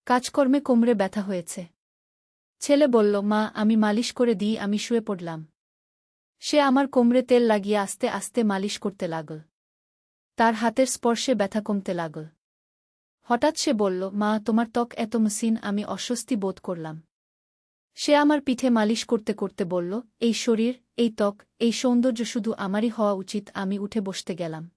কাজকর্মে কোমরে ব্যথা হয়েছে। ছেলে বলল, মা আমি মালিশ করে দিই, আমি শুয়ে পড়লাম। সে আমার কোমরে তেল লাগিয়ে আস্তে আস্তে মালিশ করতে লাগল। তার হাতের স্পর্শে ব্যথা কমতে লাগল। হঠাৎ সে বলল, মা তোমার ত্বক এত মসৃণ, আমি অস্বস্তি বোধ করলাম। সে আমার পিঠে মালিশ করতে করতে বলল, এই শরীর, এই ত্বক, এই সৌন্দর্য শুধু আমারই হওয়া উচিত। আমি উঠে বসতে গেলাম।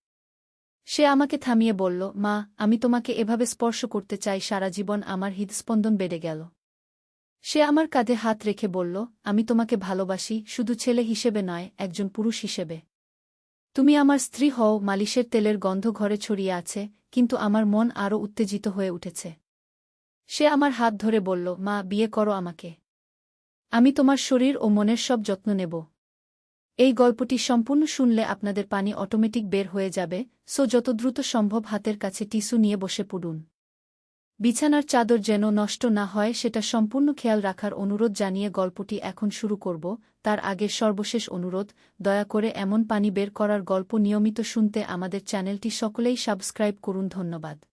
সে আমাকে থামিয়ে বলল, মা আমি তোমাকে এভাবে স্পর্শ করতে চাই সারা জীবন। আমার হৃদস্পন্দন বেড়ে গেল। সে আমার কাঁধে হাত রেখে বলল, আমি তোমাকে ভালোবাসি, শুধু ছেলে হিসেবে নয়, একজন পুরুষ হিসেবে। তুমি আমার স্ত্রী হও। মালিশের তেলের গন্ধ ঘরে ছড়িয়ে আছে, কিন্তু আমার মন আরও উত্তেজিত হয়ে উঠেছে। সে আমার হাত ধরে বলল, মা বিয়ে করো আমাকে। আমি তোমার শরীর ও মনের সব যত্ন নেব। এই গল্পটি সম্পূর্ণ শুনলে আপনাদের পানি অটোমেটিক বের হয়ে যাবে, সো যত দ্রুত সম্ভব হাতের কাছে টিস্যু নিয়ে বসে পড়ুন। বিছানার চাদর যেন নষ্ট না হয় সেটা সম্পূর্ণ খেয়াল রাখার অনুরোধ জানিয়ে গল্পটি এখন শুরু করব। তার আগে সর্বশেষ অনুরোধ, দয়া করে এমন পানি বের করার গল্প নিয়মিত শুনতে আমাদের চ্যানেলটি সকলেই সাবস্ক্রাইব করুন। ধন্যবাদ।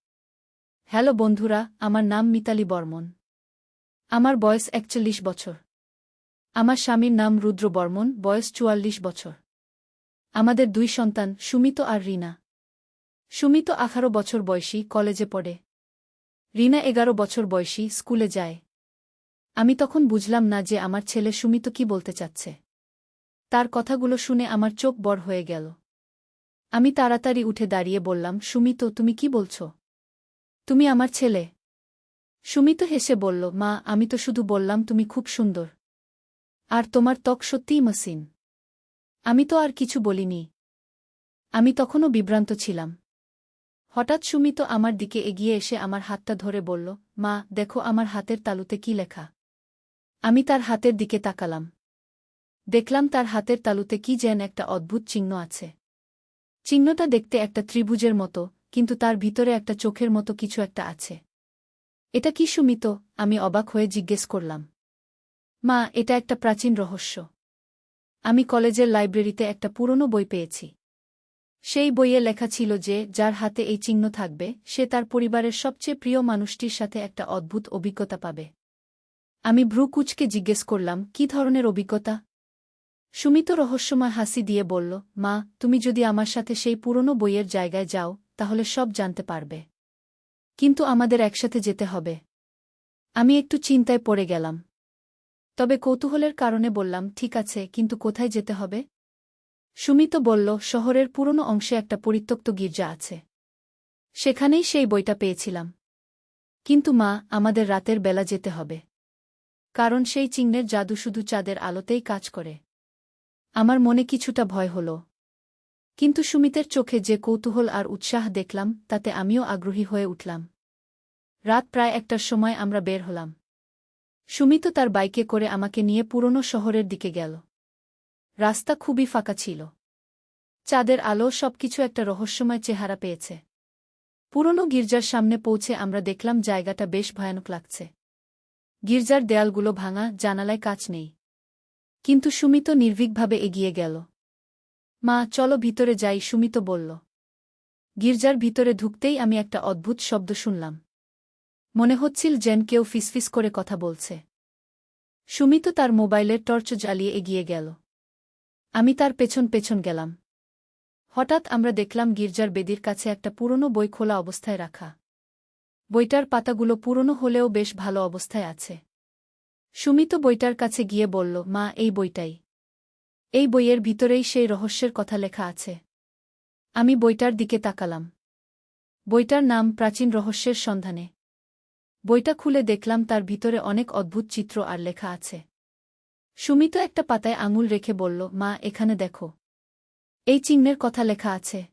হ্যালো বন্ধুরা, আমার নাম মিতালি বর্মন। আমার বয়স ৪১ বছর। আমার স্বামীর নাম রুদ্র বর্মন, বয়স ৪৪ বছর। আমাদের ২ সন্তান, সুমিত আর রিনা। সুমিত ১৮ বছর বয়সী, কলেজে পড়ে। রিনা ১১ বছর বয়সী, স্কুলে যায়। আমি তখন বুঝলাম না যে আমার ছেলে সুমিত কি বলতে চাচ্ছে। তার কথাগুলো শুনে আমার চোখ বড় হয়ে গেল। আমি তাড়াতাড়ি উঠে দাঁড়িয়ে বললাম, সুমিত তুমি কি বলছ? তুমি আমার ছেলে। সুমিত হেসে বলল, মা আমি তো শুধু বললাম তুমি খুব সুন্দর। আর তোমার ত্বক সত্যিই মসৃণ। আমি তো আর কিছু বলিনি। আমি তখনও বিভ্রান্ত ছিলাম। হঠাৎ সুমিত আমার দিকে এগিয়ে এসে আমার হাতটা ধরে বলল, মা দেখো আমার হাতের তালুতে কি লেখা। আমি তার হাতের দিকে তাকালাম। দেখলাম তার হাতের তালুতে কি যেন একটা অদ্ভুত চিহ্ন আছে। চিহ্নটা দেখতে একটা ত্রিভুজের মতো, কিন্তু তার ভিতরে একটা চোখের মতো কিছু একটা আছে। এটা কি সুমিত? আমি অবাক হয়ে জিজ্ঞেস করলাম। মা এটা একটা প্রাচীন রহস্য। আমি কলেজের লাইব্রেরিতে একটা পুরনো বই পেয়েছি। সেই বইয়ে লেখা ছিল যে যার হাতে এই চিহ্ন থাকবে সে তার পরিবারের সবচেয়ে প্রিয় মানুষটির সাথে একটা অদ্ভুত অভিজ্ঞতা পাবে। আমি ভ্রু কুঁচকে জিজ্ঞেস করলাম, কি ধরনের অভিজ্ঞতা? সুমিত রহস্যময় হাসি দিয়ে বলল, মা তুমি যদি আমার সাথে সেই পুরনো বইয়ের জায়গায় যাও তাহলে সব জানতে পারবে। কিন্তু আমাদের একসাথে যেতে হবে। আমি একটু চিন্তায় পড়ে গেলাম। তবে কৌতূহলের কারণে বললাম, ঠিক আছে, কিন্তু কোথায় যেতে হবে? সুমিত বলল, শহরের পুরনো অংশে একটা পরিত্যক্ত গির্জা আছে। সেখানেই সেই বইটা পেয়েছিলাম। কিন্তু মা আমাদের রাতের বেলা যেতে হবে। কারণ সেই চিহ্নের জাদু শুধু চাঁদের আলোতেই কাজ করে। আমার মনে কিছুটা ভয় হল। কিন্তু সুমিতের চোখে যে কৌতূহল আর উৎসাহ দেখলাম তাতে আমিও আগ্রহী হয়ে উঠলাম। রাত প্রায় ১টার সময় আমরা বের হলাম। সুমিত তার বাইকে করে আমাকে নিয়ে পুরনো শহরের দিকে গেল। রাস্তা খুবই ফাঁকা ছিল। চাঁদের আলো সবকিছু একটা রহস্যময় চেহারা পেয়েছে। পুরনো গির্জার সামনে পৌঁছে আমরা দেখলাম জায়গাটা বেশ ভয়ানক লাগছে। গির্জার দেয়ালগুলো ভাঙা, জানালায় কাচ নেই। কিন্তু সুমিত নির্ভীকভাবে এগিয়ে গেল। মা চলো ভিতরে যাই, সুমিত বলল। গির্জার ভিতরে ঢুকতেই আমি একটা অদ্ভুত শব্দ শুনলাম। মনে হচ্ছিল যেন কেউ ফিসফিস করে কথা বলছে। সুমিত তার মোবাইলের টর্চ জ্বালিয়ে এগিয়ে গেল। আমি তার পেছন পেছন গেলাম। হঠাৎ আমরা দেখলাম গির্জার বেদির কাছে একটা পুরনো বই খোলা অবস্থায় রাখা। বইটার পাতাগুলো পুরনো হলেও বেশ ভালো অবস্থায় আছে। সুমিত বইটার কাছে গিয়ে বলল, মা এই বইটাই। এই বইয়ের ভিতরেই সেই রহস্যের কথা লেখা আছে। আমি বইটার দিকে তাকালাম। বইটার নাম প্রাচীন রহস্যের সন্ধানে। বইটা খুলে দেখলাম তার ভিতরে অনেক অদ্ভুত চিত্র আর লেখা আছে। সুমিত একটা পাতায় আঙুল রেখে বলল, মা এখানে দেখো। এই চিহ্নের কথা লেখা আছে।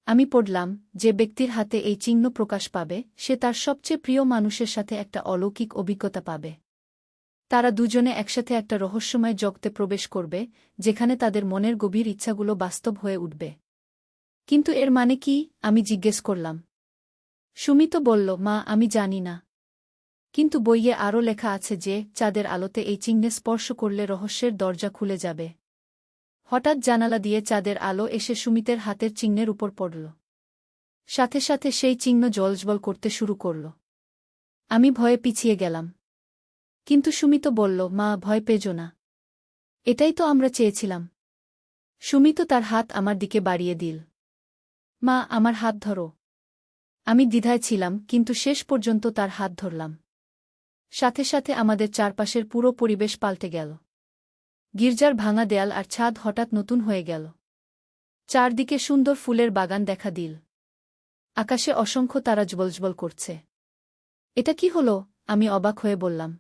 আমি পড়লাম, যে ব্যক্তির হাতে এই চিহ্ন প্রকাশ পাবে সে তার সবচেয়ে প্রিয় মানুষের সাথে একটা অলৌকিক অভিজ্ঞতা পাবে। তারা দুজনে একসাথে একটা রহস্যময় জগতে প্রবেশ করবে, যেখানে তাদের মনের গভীর ইচ্ছাগুলো বাস্তব হয়ে উঠবে। কিন্তু এর মানে কি? আমি জিজ্ঞেস করলাম। সুমিত বলল, মা আমি জানি না। কিন্তু বইয়ে আরও লেখা আছে যে চাঁদের আলোতে এই চিহ্নে স্পর্শ করলে রহস্যের দরজা খুলে যাবে। হঠাৎ জানালা দিয়ে চাঁদের আলো এসে সুমিতের হাতের চিহ্নের উপর পড়ল। সাথে সাথে সেই চিহ্ন জ্বলজ্বল করতে শুরু করল। আমি ভয়ে পিছিয়ে গেলাম। কিন্তু সুমিত বলল, মা, ভয় পেজো না। এটাই তো আমরা চেয়েছিলাম। সুমিত তার হাত আমার দিকে বাড়িয়ে দিল। মা, আমার হাত ধরো। আমি দ্বিধায় ছিলাম, কিন্তু শেষ পর্যন্ত তার হাত ধরলাম। সাথে সাথে আমাদের চারপাশের পুরো পরিবেশ পাল্টে গেল। গির্জার ভাঙা দেয়াল আর ছাদ হঠাৎ নতুন হয়ে গেল। চারদিকে সুন্দর ফুলের বাগান দেখা দিল। আকাশে অসংখ্য তারা জ্বলজ্বল করছে। এটা কি হলো? আমি অবাক হয়ে বললাম।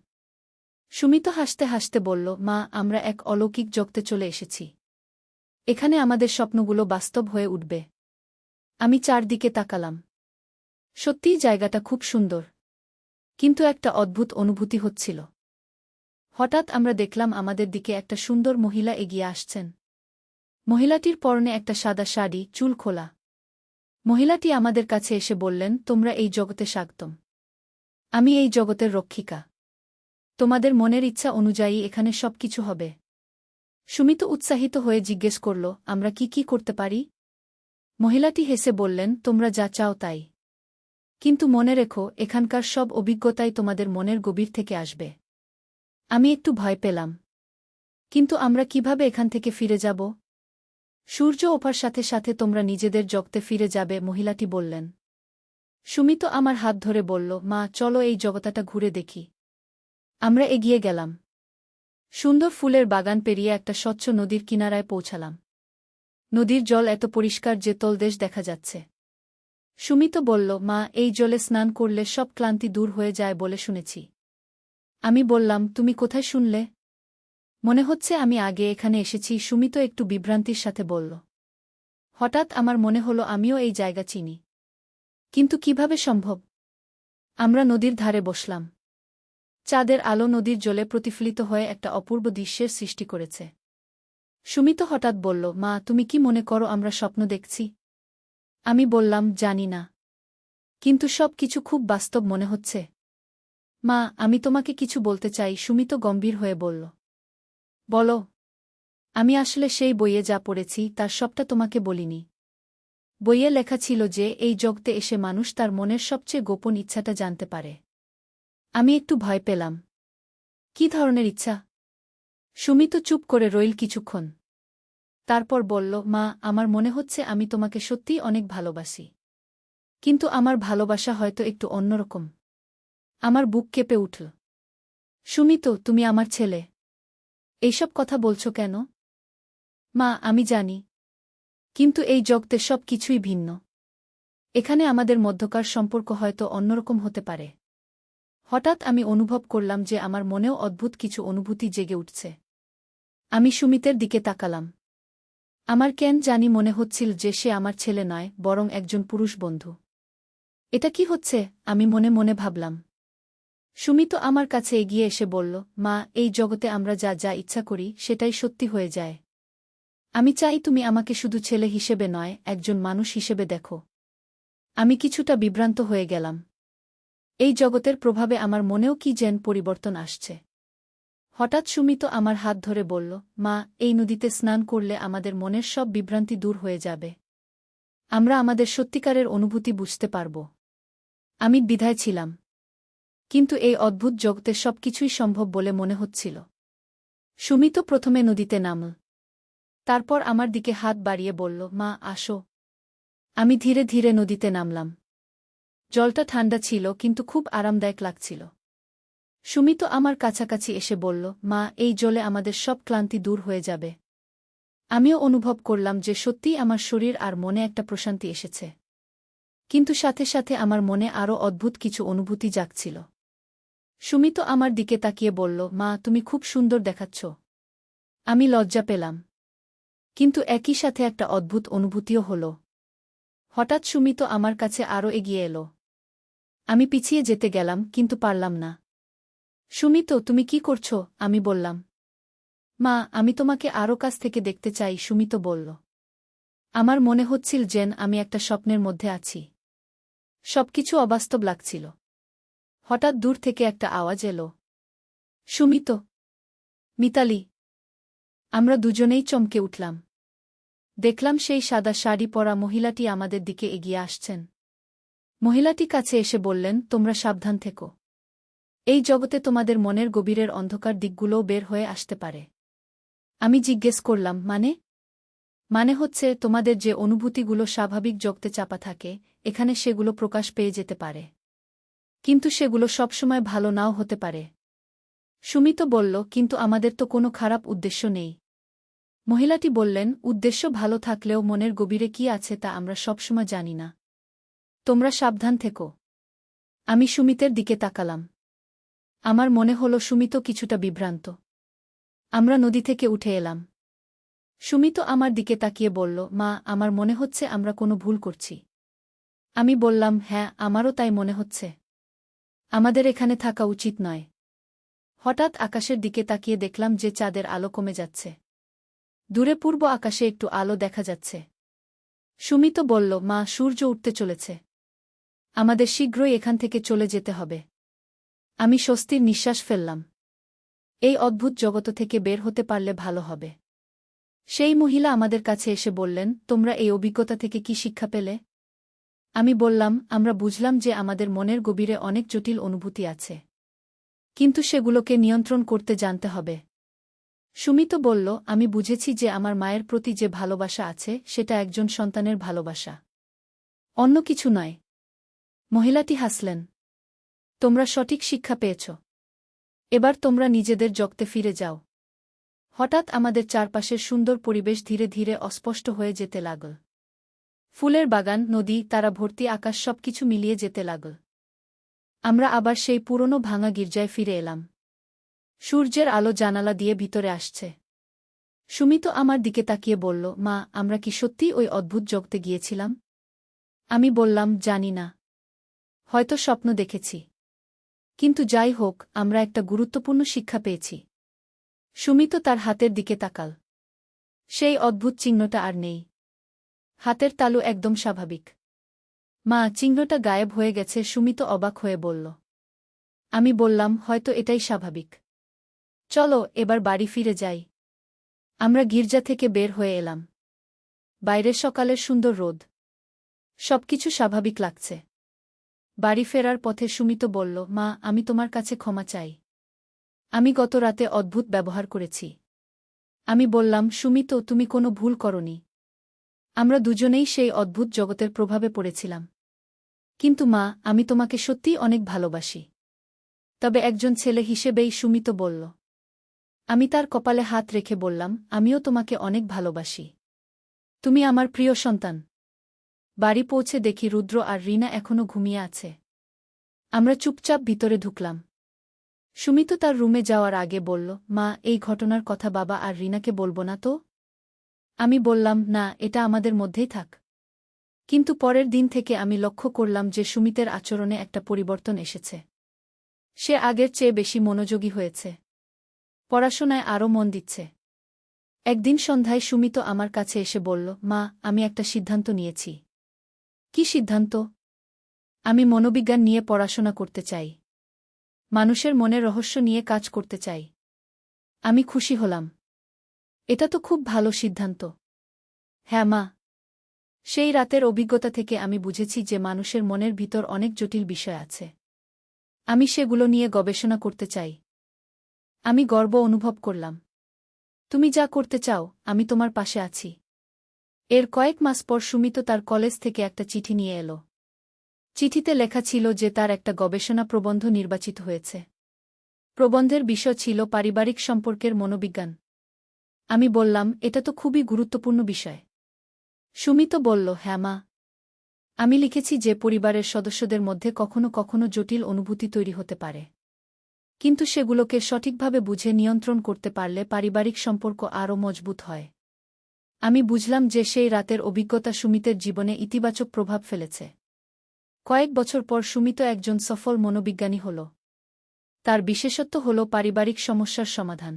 সুমিত হাসতে হাসতে বলল, মা, আমরা এক অলৌকিক জগতে চলে এসেছি। এখানে আমাদের স্বপ্নগুলো বাস্তব হয়ে উঠবে। আমি চারদিকে তাকালাম। সত্যিই জায়গাটা খুব সুন্দর। কিন্তু একটা অদ্ভুত অনুভূতি হচ্ছিল। হঠাৎ আমরা দেখলাম আমাদের দিকে একটা সুন্দর মহিলা এগিয়ে আসছেন। মহিলাটির পরনে একটা সাদা শাড়ি, চুল খোলা। মহিলাটি আমাদের কাছে এসে বললেন, তোমরা এই জগতে স্বাগতম। আমি এই জগতের রক্ষিকা। তোমাদের মনের ইচ্ছা অনুযায়ী এখানে সবকিছু হবে। সুমিত উৎসাহিত হয়ে জিজ্ঞেস করল, আমরা কি কি করতে পারি? মহিলাটি হেসে বললেন, তোমরা যা চাও তাই। কিন্তু মনে রেখো, এখানকার সব অভিজ্ঞতাই তোমাদের মনের গভীর থেকে আসবে। আমি একটু ভয় পেলাম। কিন্তু আমরা কিভাবে এখান থেকে ফিরে যাব? সূর্য ওঠার সাথে সাথে তোমরা নিজেদের জগতে ফিরে যাবে, মহিলাটি বললেন। সুমিত আমার হাত ধরে বলল, মা, চলো এই জগৎটা ঘুরে দেখি। আমরা এগিয়ে গেলাম। সুন্দর ফুলের বাগান পেরিয়ে একটা স্বচ্ছ নদীর কিনারায় পৌঁছালাম। নদীর জল এত পরিষ্কার যে তলদেশ দেখা যাচ্ছে। সুমিত বলল, মা, এই জলে স্নান করলে সব ক্লান্তি দূর হয়ে যায় বলে শুনেছি। আমি বললাম, তুমি কোথায় শুনলে? মনে হচ্ছে আমি আগে এখানে এসেছি, সুমিত একটু বিভ্রান্তির সাথে বলল। হঠাৎ আমার মনে হলো আমিও এই জায়গা চিনি। কিন্তু কিভাবে সম্ভব? আমরা নদীর ধারে বসলাম। চাঁদের আলো নদীর জলে প্রতিফলিত হয়ে একটা অপূর্ব দৃশ্যের সৃষ্টি করেছে। সুমিত হঠাৎ বলল, মা, তুমি কি মনে করো আমরা স্বপ্ন দেখছি? আমি বললাম, জানি না। কিন্তু সব কিছু খুব বাস্তব মনে হচ্ছে। মা, আমি তোমাকে কিছু বলতে চাই, সুমিত গম্ভীর হয়ে বলল। বলো। আমি আসলে সেই বইয়ে যা পড়েছি তার সবটা তোমাকে বলিনি। বইয়ে লেখা ছিল যে এই জগতে এসে মানুষ তার মনের সবচেয়ে গোপন ইচ্ছাটা জানতে পারে। আমি একটু ভয় পেলাম। কি ধরনের ইচ্ছা? সুমিত চুপ করে রইল কিছুক্ষণ। তারপর বলল, মা, আমার মনে হচ্ছে আমি তোমাকে সত্যিই অনেক ভালোবাসি। কিন্তু আমার ভালোবাসা হয়তো একটু অন্যরকম। আমার বুক কেঁপে উঠল। সুমিত, তুমি আমার ছেলে। এইসব কথা বলছো কেন? মা, আমি জানি। কিন্তু এই জগতে সব কিছুই ভিন্ন। এখানে আমাদের মধ্যকার সম্পর্ক হয়তো অন্যরকম হতে পারে। হঠাৎ আমি অনুভব করলাম যে আমার মনেও অদ্ভুত কিছু অনুভূতি জেগে উঠছে। আমি সুমিতের দিকে তাকালাম। আমার কেন জানি মনে হচ্ছিল যে সে আমার ছেলে নয়, বরং একজন পুরুষ বন্ধু। এটা কি হচ্ছে? আমি মনে মনে ভাবলাম। সুমিত আমার কাছে এগিয়ে এসে বলল, মা, এই জগতে আমরা যা যা ইচ্ছা করি সেটাই সত্যি হয়ে যায়। আমি চাই তুমি আমাকে শুধু ছেলে হিসেবে নয়, একজন মানুষ হিসেবে দেখো। আমি কিছুটা বিভ্রান্ত হয়ে গেলাম। এই জগতের প্রভাবে আমার মনেও কি যেন পরিবর্তন আসছে। হঠাৎ সুমিত আমার হাত ধরে বলল, মা, এই নদীতে স্নান করলে আমাদের মনের সব বিভ্রান্তি দূর হয়ে যাবে। আমরা আমাদের সত্যিকারের অনুভূতি বুঝতে পারব। আমি দ্বিধায় ছিলাম। কিন্তু এই অদ্ভুত জগতে সবকিছুই সম্ভব বলে মনে হচ্ছিল। সুমিত প্রথমে নদীতে নামল। তারপর আমার দিকে হাত বাড়িয়ে বলল, মা, আসো। আমি ধীরে ধীরে নদীতে নামলাম। জলটা ঠান্ডা ছিল কিন্তু খুব আরামদায়ক লাগছিল। সুমিত আমার কাছাকাছি এসে বলল, মা, এই জলে আমাদের সব ক্লান্তি দূর হয়ে যাবে। আমিও অনুভব করলাম যে সত্যিই আমার শরীর আর মনে একটা প্রশান্তি এসেছে। কিন্তু সাথে সাথে আমার মনে আরও অদ্ভুত কিছু অনুভূতি জাগছিল। সুমিত আমার দিকে তাকিয়ে বলল, মা, তুমি খুব সুন্দর দেখাচ্ছ। আমি লজ্জা পেলাম। কিন্তু একই সাথে একটা অদ্ভুত অনুভূতিও হল। হঠাৎ সুমিত আমার কাছে আরও এগিয়ে এলো। আমি পিছিয়ে যেতে গেলাম, কিন্তু পারলাম না। সুমিত, তুমি কি করছো? আমি বললাম। মা, আমি তোমাকে আরও কাছ থেকে দেখতে চাই, সুমিত বলল। আমার মনে হচ্ছিল যেন আমি একটা স্বপ্নের মধ্যে আছি। সবকিছু অবাস্তব লাগছিল। হঠাৎ দূর থেকে একটা আওয়াজ এলো। সুমিত! মিতালি! আমরা দুজনেই চমকে উঠলাম। দেখলাম সেই সাদা শাড়ি পরা মহিলাটি আমাদের দিকে এগিয়ে আসছেন। মহিলাটি কাছে এসে বললেন, তোমরা সাবধান থেকো। এই জগতে তোমাদের মনের গভীরের অন্ধকার দিকগুলোও বের হয়ে আসতে পারে। আমি জিজ্ঞেস করলাম, মানে হচ্ছে তোমাদের যে অনুভূতিগুলো স্বাভাবিক জগতে চাপা থাকে, এখানে সেগুলো প্রকাশ পেয়ে যেতে পারে। কিন্তু সেগুলো সবসময় ভালো নাও হতে পারে। সুমিত বলল, কিন্তু আমাদের তো কোনো খারাপ উদ্দেশ্য নেই। মহিলাটি বললেন, উদ্দেশ্য ভালো থাকলেও মনের গভীরে কি আছে তা আমরা সবসময় জানি না। তোমরা সাবধান থেকো। আমি সুমিতের দিকে তাকালাম। আমার মনে হল সুমিত কিছুটা বিভ্রান্ত। আমরা নদী থেকে উঠে এলাম। সুমিত আমার দিকে তাকিয়ে বলল, মা, আমার মনে হচ্ছে আমরা কোনো ভুল করছি। আমি বললাম, হ্যাঁ, আমারও তাই মনে হচ্ছে। আমাদের এখানে থাকা উচিত নয়। হঠাৎ আকাশের দিকে তাকিয়ে দেখলাম যে চাঁদের আলো কমে যাচ্ছে। দূরে পূর্ব আকাশে একটু আলো দেখা যাচ্ছে। সুমিত বলল, মা, সূর্য উঠতে চলেছে। আমাদের শীঘ্রই এখান থেকে চলে যেতে হবে। আমি স্বস্তির নিঃশ্বাস ফেললাম। এই অদ্ভুত জগৎ থেকে বের হতে পারলে ভালো হবে। সেই মহিলা আমাদের কাছে এসে বললেন, তোমরা এই অভিজ্ঞতা থেকে কি শিক্ষা পেলে? আমি বললাম, আমরা বুঝলাম যে আমাদের মনের গভীরে অনেক জটিল অনুভূতি আছে। কিন্তু সেগুলোকে নিয়ন্ত্রণ করতে জানতে হবে। সুমিত বলল, আমি বুঝেছি যে আমার মায়ের প্রতি যে ভালোবাসা আছে সেটা একজন সন্তানের ভালোবাসা, অন্য কিছু নয়। মহিলাটি হাসলেন। তোমরা সঠিক শিক্ষা পেয়েছ। এবার তোমরা নিজেদের জগতে ফিরে যাও। হঠাৎ আমাদের চারপাশের সুন্দর পরিবেশ ধীরে ধীরে অস্পষ্ট হয়ে যেতে লাগল। ফুলের বাগান, নদী, তারা ভর্তি আকাশ সবকিছু মিলিয়ে যেতে লাগল। আমরা আবার সেই পুরনো ভাঙা গির্জায় ফিরে এলাম। সূর্যের আলো জানালা দিয়ে ভিতরে আসছে। সুমিত আমার দিকে তাকিয়ে বলল, মা, আমরা কি সত্যিই ওই অদ্ভুত জগতে গিয়েছিলাম? আমি বললাম, জানি না। হয়তো স্বপ্ন দেখেছি। কিন্তু যাই হোক, আমরা একটা গুরুত্বপূর্ণ শিক্ষা পেয়েছি। সুমিত তার হাতের দিকে তাকাল। সেই অদ্ভুত চিহ্নটা আর নেই। হাতের তালু একদম স্বাভাবিক। মা, চিহ্নটা গায়েব হয়ে গেছে। সুমিত অবাক হয়ে বলল। আমি বললাম, হয়তো এটাই স্বাভাবিক। চলো এবার বাড়ি ফিরে যাই। আমরা গির্জা থেকে বের হয়ে এলাম। বাইরে সকালের সুন্দর রোদ। সবকিছু স্বাভাবিক লাগছে। বাড়ি ফেরার পথে সুমিত বলল, মা, আমি তোমার কাছে ক্ষমা চাই। আমি গত রাতে অদ্ভুত ব্যবহার করেছি। আমি বললাম, সুমিত, তুমি কোনো ভুল করনি। আমরা দুজনেই সেই অদ্ভুত জগতের প্রভাবে পড়েছিলাম। কিন্তু মা, আমি তোমাকে সত্যিই অনেক ভালোবাসি। তবে একজন ছেলে হিসেবেই। সুমিত বলল। আমি তার কপালে হাত রেখে বললাম, আমিও তোমাকে অনেক ভালোবাসি। তুমি আমার প্রিয় সন্তান। বাড়ি পৌঁছে দেখি রুদ্র আর রিনা এখনো ঘুমিয়ে আছে। আমরা চুপচাপ ভিতরে ঢুকলাম। সুমিত তার রুমে যাওয়ার আগে বলল, মা, এই ঘটনার কথা বাবা আর রিনাকে বলবো না তো? আমি বললাম, না, এটা আমাদের মধ্যেই থাক। কিন্তু পরের দিন থেকে আমি লক্ষ্য করলাম যে সুমিতের আচরণে একটা পরিবর্তন এসেছে। সে আগের চেয়ে বেশি মনোযোগী হয়েছে। পড়াশোনায় আরও মন দিচ্ছে। একদিন সন্ধ্যায় সুমিত আমার কাছে এসে বলল, মা, আমি একটা সিদ্ধান্ত নিয়েছি। কি সিদ্ধান্ত? আমি মনোবিজ্ঞান নিয়ে পড়াশোনা করতে চাই। মানুষের মনের রহস্য নিয়ে কাজ করতে চাই। আমি খুশি হলাম। এটা তো খুব ভালো সিদ্ধান্ত। হ্যাঁ মা। সেই রাতের অভিজ্ঞতা থেকে আমি বুঝেছি যে মানুষের মনের ভিতর অনেক জটিল বিষয় আছে। আমি সেগুলো নিয়ে গবেষণা করতে চাই। আমি গর্ব অনুভব করলাম। তুমি যা করতে চাও, আমি তোমার পাশে আছি। এর কয়েক মাস পর সুমিত তার কলেজ থেকে একটা চিঠি নিয়ে এলো। চিঠিতে লেখা ছিল যে তার একটা গবেষণা প্রবন্ধ নির্বাচিত হয়েছে। প্রবন্ধের বিষয় ছিল পারিবারিক সম্পর্কের মনোবিজ্ঞান। আমি বললাম, এটা তো খুবই গুরুত্বপূর্ণ বিষয়। সুমিত বলল, হ্যাঁ মা। আমি লিখেছি যে পরিবারের সদস্যদের মধ্যে কখনো কখনো জটিল অনুভূতি তৈরি হতে পারে। কিন্তু সেগুলোকে সঠিকভাবে বুঝে নিয়ন্ত্রণ করতে পারলে পারিবারিক সম্পর্ক আরও মজবুত হয়। আমি বুঝলাম যে সেই রাতের অভিজ্ঞতা সুমিতের জীবনে ইতিবাচক প্রভাব ফেলেছে। কয়েক বছর পর সুমিত একজন সফল মনোবিজ্ঞানী হল। তার বিশেষত্ব হল পারিবারিক সমস্যার সমাধান।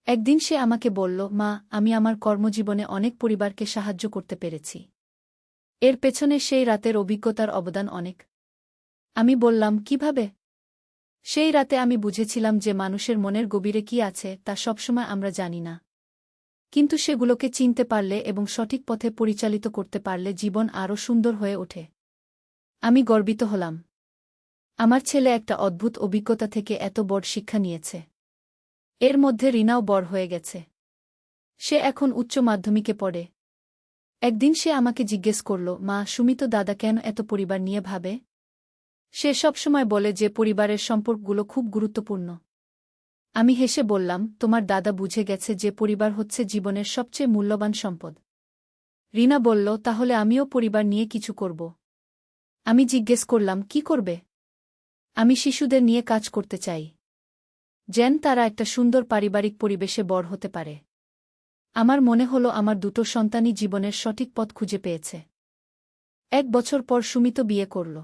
একদিন সে আমাকে বলল, মা, আমি আমার কর্মজীবনে অনেক পরিবারকে সাহায্য করতে পেরেছি। এর পেছনে সেই রাতের অভিজ্ঞতার অবদান অনেক। আমি বললাম, কিভাবে? সেই রাতে আমি বুঝেছিলাম যে মানুষের মনের গভীরে কি আছে তা সবসময় আমরা জানি না। কিন্তু সেগুলোকে চিনতে পারলে এবং সঠিক পথে পরিচালিত করতে পারলে জীবন আরও সুন্দর হয়ে ওঠে। আমি গর্বিত হলাম। আমার ছেলে একটা অদ্ভুত অভিজ্ঞতা থেকে এত বড় শিক্ষা নিয়েছে। এর মধ্যে রিনাও বড় হয়ে গেছে। সে এখন উচ্চ মাধ্যমিকে পড়ে। একদিন সে আমাকে জিজ্ঞেস করল, মা, সুমিত দাদা কেন এত পরিবার নিয়ে ভাবে? সে সবসময় বলে যে পরিবারের সম্পর্কগুলো খুব গুরুত্বপূর্ণ। আমি হেসে বললাম, তোমার দাদা বুঝে গেছে যে পরিবার হচ্ছে জীবনের সবচেয়ে মূল্যবান সম্পদ। রিনা বলল, তাহলে আমিও পরিবার নিয়ে কিছু করব। আমি জিজ্ঞেস করলাম, কি করবে? আমি শিশুদের নিয়ে কাজ করতে চাই, যেন তারা একটা সুন্দর পারিবারিক পরিবেশে বড় হতে পারে। আমার মনে হল আমার দুটো সন্তানই জীবনের সঠিক পথ খুঁজে পেয়েছে। 1 বছর পর সুমিত বিয়ে করল।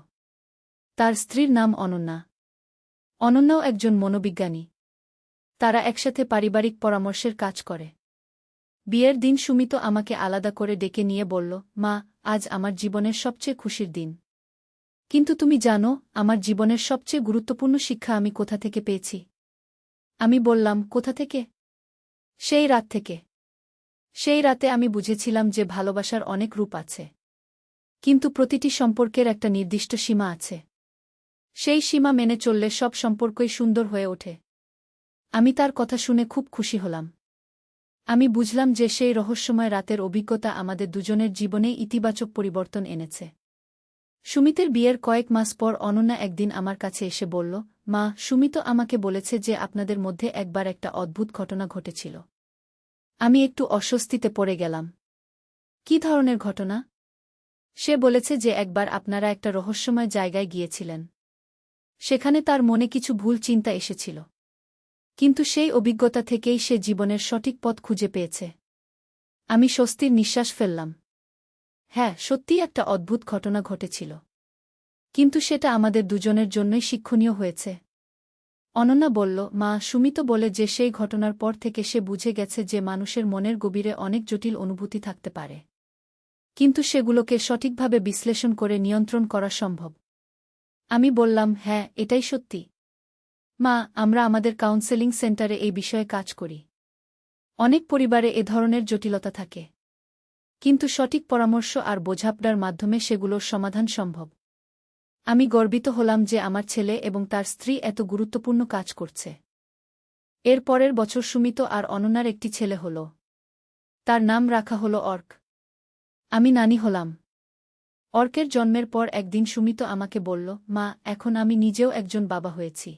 তার স্ত্রীর নাম অনন্যা। অনন্যাও একজন মনোবিজ্ঞানী। তারা একসাথে পারিবারিক পরামর্শের কাজ করে। বিয়ের দিন সুমিত আমাকে আলাদা করে ডেকে নিয়ে বলল, মা, আজ আমার জীবনের সবচেয়ে খুশির দিন। কিন্তু তুমি জানো, আমার জীবনের সবচেয়ে গুরুত্বপূর্ণ শিক্ষা আমি কোথা থেকে পেয়েছি? আমি বললাম, কোথা থেকে? সেই রাত থেকে। সেই রাতে আমি বুঝেছিলাম যে ভালোবাসার অনেক রূপ আছে, কিন্তু প্রতিটি সম্পর্কের একটা নির্দিষ্ট সীমা আছে। সেই সীমা মেনে চললে সব সম্পর্কই সুন্দর হয়ে ওঠে। আমি তার কথা শুনে খুব খুশি হলাম। আমি বুঝলাম যে সেই রহস্যময় রাতের অভিজ্ঞতা আমাদের দুজনের জীবনে ইতিবাচক পরিবর্তন এনেছে। সুমিতের বিয়ের কয়েক মাস পর অনন্যা একদিন আমার কাছে এসে বলল, মা, সুমিত আমাকে বলেছে যে আপনাদের মধ্যে একবার একটা অদ্ভুত ঘটনা ঘটেছিল। আমি একটু অস্বস্তিতে পড়ে গেলাম। কী ধরনের ঘটনা? সে বলেছে যে একবার আপনারা একটা রহস্যময় জায়গায় গিয়েছিলেন। সেখানে তার মনে কিছু ভুল চিন্তা এসেছিল, কিন্তু সেই অভিজ্ঞতা থেকেই সে জীবনের সঠিক পথ খুঁজে পেয়েছে। আমি স্বস্তির নিঃশ্বাস ফেললাম। হ্যাঁ, সত্যিই একটা অদ্ভুত ঘটনা ঘটেছিল, কিন্তু সেটা আমাদের দুজনের জন্যই শিক্ষণীয় হয়েছে। অনন্যা বলল, মা, সুমিত বলে যে সেই ঘটনার পর থেকে সে বুঝে গেছে যে মানুষের মনের গভীরে অনেক জটিল অনুভূতি থাকতে পারে, কিন্তু সেগুলোকে সঠিকভাবে বিশ্লেষণ করে নিয়ন্ত্রণ করা সম্ভব। আমি বললাম, হ্যাঁ, এটাই সত্যি। মা, আমরা আমাদের কাউন্সেলিং সেন্টারে এই বিষয়ে কাজ করি। অনেক পরিবারে এ ধরনের জটিলতা থাকে, কিন্তু সঠিক পরামর্শ আর বোঝাপড়ার মাধ্যমে সেগুলোর সমাধান সম্ভব। আমি গর্বিত হলাম যে আমার ছেলে এবং তার স্ত্রী এত গুরুত্বপূর্ণ কাজ করছে। এর পরের বছর সুমিত আর অনন্যার একটি ছেলে হল। তার নাম রাখা হল অর্ক। আমি নানি হলাম। অর্কের জন্মের পর একদিন সুমিত আমাকে বলল, মা, এখন আমি নিজেও একজন বাবা হয়েছি।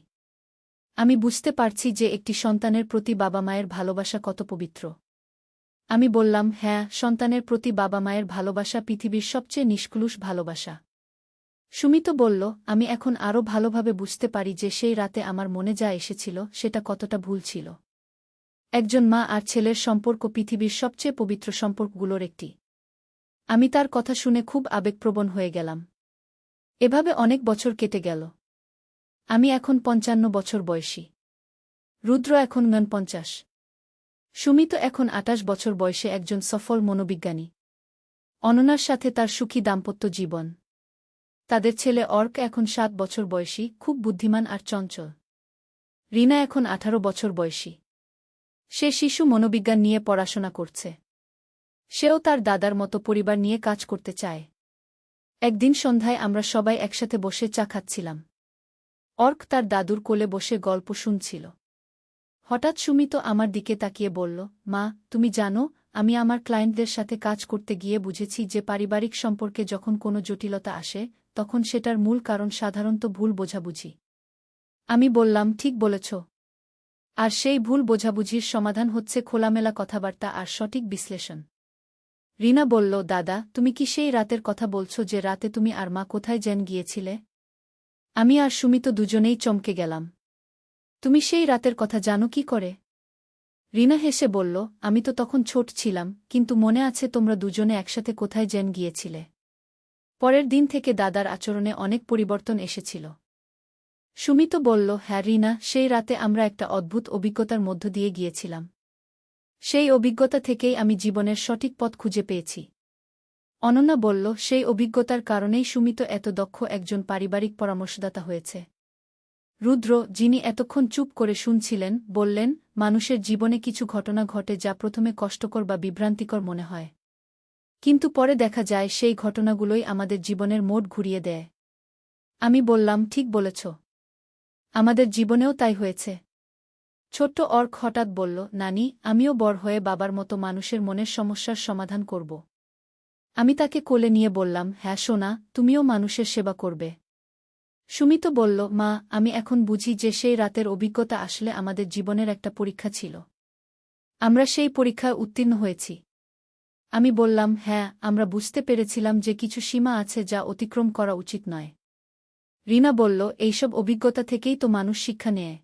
আমি বুঝতে পারছি যে একটি সন্তানের প্রতি বাবা মায়ের ভালোবাসা কত পবিত্র। আমি বললাম, হ্যাঁ, সন্তানের প্রতি বাবা মায়ের ভালোবাসা পৃথিবীর সবচেয়ে নিষ্কলুষ ভালোবাসা। সুমিত বলল, আমি এখন আরও ভালোভাবে বুঝতে পারি যে সেই রাতে আমার মনে যা এসেছিল সেটা কতটা ভুল ছিল। একজন মা আর ছেলের সম্পর্ক পৃথিবীর সবচেয়ে পবিত্র সম্পর্কগুলোর একটি। আমি তার কথা শুনে খুব আবেগপ্রবণ হয়ে গেলাম। এভাবে অনেক বছর কেটে গেল। আমি এখন 55 বছর বয়সী। রুদ্র এখন 49। সুমিত এখন 28 বছর বয়সে একজন সফল মনোবিজ্ঞানী। অনন্যার সাথে তার সুখী দাম্পত্য জীবন। তাদের ছেলে অর্ক এখন 7 বছর বয়সী, খুব বুদ্ধিমান আর চঞ্চল। রিনা এখন 18 বছর বয়সী। সে শিশু মনোবিজ্ঞান নিয়ে পড়াশোনা করছে। সেও তার দাদার মতো পরিবার নিয়ে কাজ করতে চায়। একদিন সন্ধ্যায় আমরা সবাই একসাথে বসে চা খাচ্ছিলাম। অর্ক তার দাদুর কোলে বসে গল্প শুনছিল। হঠাৎ সুমিত আমার দিকে তাকিয়ে বলল, মা, তুমি জানো, আমি আমার ক্লায়েন্টদের সাথে কাজ করতে গিয়ে বুঝেছি যে পারিবারিক সম্পর্কে যখন কোনো জটিলতা আসে, তখন সেটার মূল কারণ সাধারণত ভুল বোঝাবুঝি। আমি বললাম, ঠিক বলেছ। আর সেই ভুল বোঝাবুঝির সমাধান হচ্ছে খোলামেলা কথাবার্তা আর সঠিক বিশ্লেষণ। রিনা বলল, দাদা, তুমি কি সেই রাতের কথা বলছ যে রাতে তুমি আর মা কোথায় যেন গিয়েছিলে? আমি আর সুমিত দুজনেই চমকে গেলাম। তুমি সেই রাতের কথা জানো কি করে? রিনা হেসে বলল, আমি তো তখন ছোট ছিলাম, কিন্তু মনে আছে তোমরা দুজনে একসাথে কোথায় যেন গিয়েছিলে। পরের দিন থেকে দাদার আচরণে অনেক পরিবর্তন এসেছিল। সুমিত বলল, হ্যাঁ রিনা, সেই রাতে আমরা একটা অদ্ভুত অভিজ্ঞতার মধ্য দিয়ে গিয়েছিলাম। সেই অভিজ্ঞতা থেকেই আমি জীবনের সঠিক পথ খুঁজে পেয়েছি। অনন্যা বলল, সেই অভিজ্ঞতার কারণেই সুমিত এত দক্ষ একজন পারিবারিক পরামর্শদাতা হয়েছে। রুদ্র, যিনি এতক্ষণ চুপ করে শুনছিলেন, বললেন, মানুষের জীবনে কিছু ঘটনা ঘটে যা প্রথমে কষ্টকর বা বিভ্রান্তিকর মনে হয়, কিন্তু পরে দেখা যায় সেই ঘটনাগুলোই আমাদের জীবনের মোড় ঘুরিয়ে দেয়। আমি বললাম, ঠিক বলেছ। আমাদের জীবনেও তাই হয়েছে। ছোট্ট অর্ক হঠাৎ বলল, নানি, আমিও বড় হয়ে বাবার মতো মানুষের মনের সমস্যার সমাধান করব। আমি তাকে কোলে নিয়ে বললাম, হ্যাঁ সোনা, তুমিও মানুষের সেবা করবে। সুমিত বলল, মা, আমি এখন বুঝি যে সেই রাতের অভিজ্ঞতা আসলে আমাদের জীবনের একটা পরীক্ষা ছিল। আমরা সেই পরীক্ষায় উত্তীর্ণ হয়েছি। আমি বললাম, হ্যাঁ, আমরা বুঝতে পেরেছিলাম যে কিছু সীমা আছে যা অতিক্রম করা উচিত নয়। রিনা বলল, এইসব অভিজ্ঞতা থেকেই তো মানুষ শিক্ষা নেয়।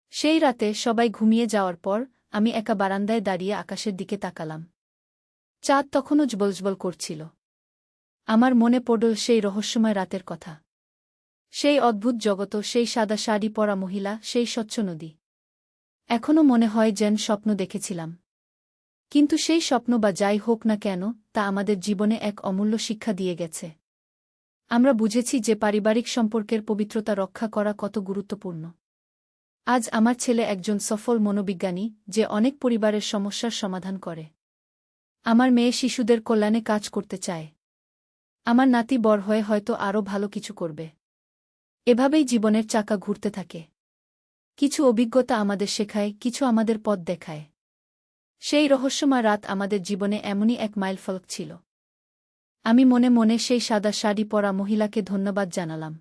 সেই রাতে সবাই ঘুমিয়ে যাওয়ার পর আমি একা বারান্দায় দাঁড়িয়ে আকাশের দিকে তাকালাম। চাঁদ তখনও জ্বলজ্বল করছিল। আমার মনে পড়ল সেই রহস্যময় রাতের কথা। সেই অদ্ভুত জগৎ, সেই সাদা শাড়ি পরা মহিলা, সেই স্বচ্ছ নদী। এখনও মনে হয় যেন স্বপ্ন দেখেছিলাম। কিন্তু সেই স্বপ্ন বা যাই হোক না কেন, তা আমাদের জীবনে এক অমূল্য শিক্ষা দিয়ে গেছে। আমরা বুঝেছি যে পারিবারিক সম্পর্কের পবিত্রতা রক্ষা করা কত গুরুত্বপূর্ণ। আজ আমার ছেলে একজন সফল মনোবিজ্ঞানী, যে অনেক পরিবারের সমস্যার সমাধান করে। আমার মেয়ে শিশুদের কল্যাণে কাজ করতে চায়। আমার নাতি বড় হয়ে হয়তো আরও ভালো কিছু করবে। এভাবেই জীবনের চাকা ঘুরতে থাকে। কিছু অভিজ্ঞতা আমাদের শেখায়, কিছু আমাদের পথ দেখায়। সেই রহস্যময় রাত আমাদের জীবনে এমনই এক মাইলফলক ছিল। আমি মনে মনে সেই সাদা শাড়ি পরা মহিলাকে ধন্যবাদ জানালাম।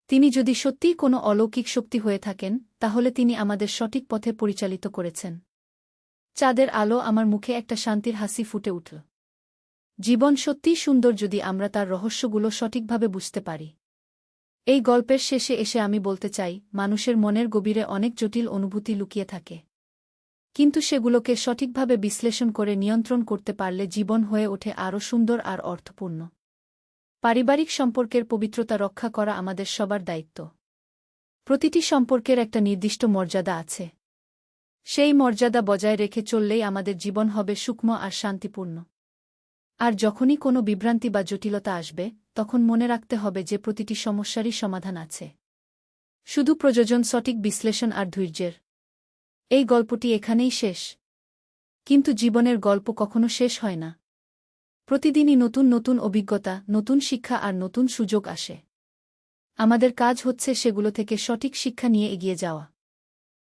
তিনি যদি সত্যিই কোনো অলৌকিক শক্তি হয়ে থাকেন, তাহলে তিনি আমাদের সঠিক পথে পরিচালিত করেছেন। চাঁদের আলো আমার মুখে একটা শান্তির হাসি ফুটে উঠল। জীবন সত্যিই সুন্দর যদি আমরা তার রহস্যগুলো সঠিকভাবে বুঝতে পারি। এই গল্পের শেষে এসে আমি বলতে চাই, মানুষের মনের গভীরে অনেক জটিল অনুভূতি লুকিয়ে থাকে। কিন্তু সেগুলোকে সঠিকভাবে বিশ্লেষণ করে নিয়ন্ত্রণ করতে পারলে জীবন হয়ে ওঠে আরও সুন্দর আর অর্থপূর্ণ। পারিবারিক সম্পর্কের পবিত্রতা রক্ষা করা আমাদের সবার দায়িত্ব। প্রতিটি সম্পর্কের একটা নির্দিষ্ট মর্যাদা আছে। সেই মর্যাদা বজায় রেখে চললেই আমাদের জীবন হবে সূক্ষ্ম আর শান্তিপূর্ণ। আর যখনই কোনো বিভ্রান্তি বা জটিলতা আসবে, তখন মনে রাখতে হবে যে প্রতিটি সমস্যারই সমাধান আছে। শুধু প্রয়োজন সঠিক বিশ্লেষণ আর ধৈর্যের। এই গল্পটি এখানেই শেষ। কিন্তু জীবনের গল্প কখনো শেষ হয় না। প্রতিদিনই নতুন নতুন অভিজ্ঞতা, নতুন শিক্ষা আর নতুন সুযোগ আসে। আমাদের কাজ হচ্ছে সেগুলো থেকে সঠিক শিক্ষা নিয়ে এগিয়ে যাওয়া।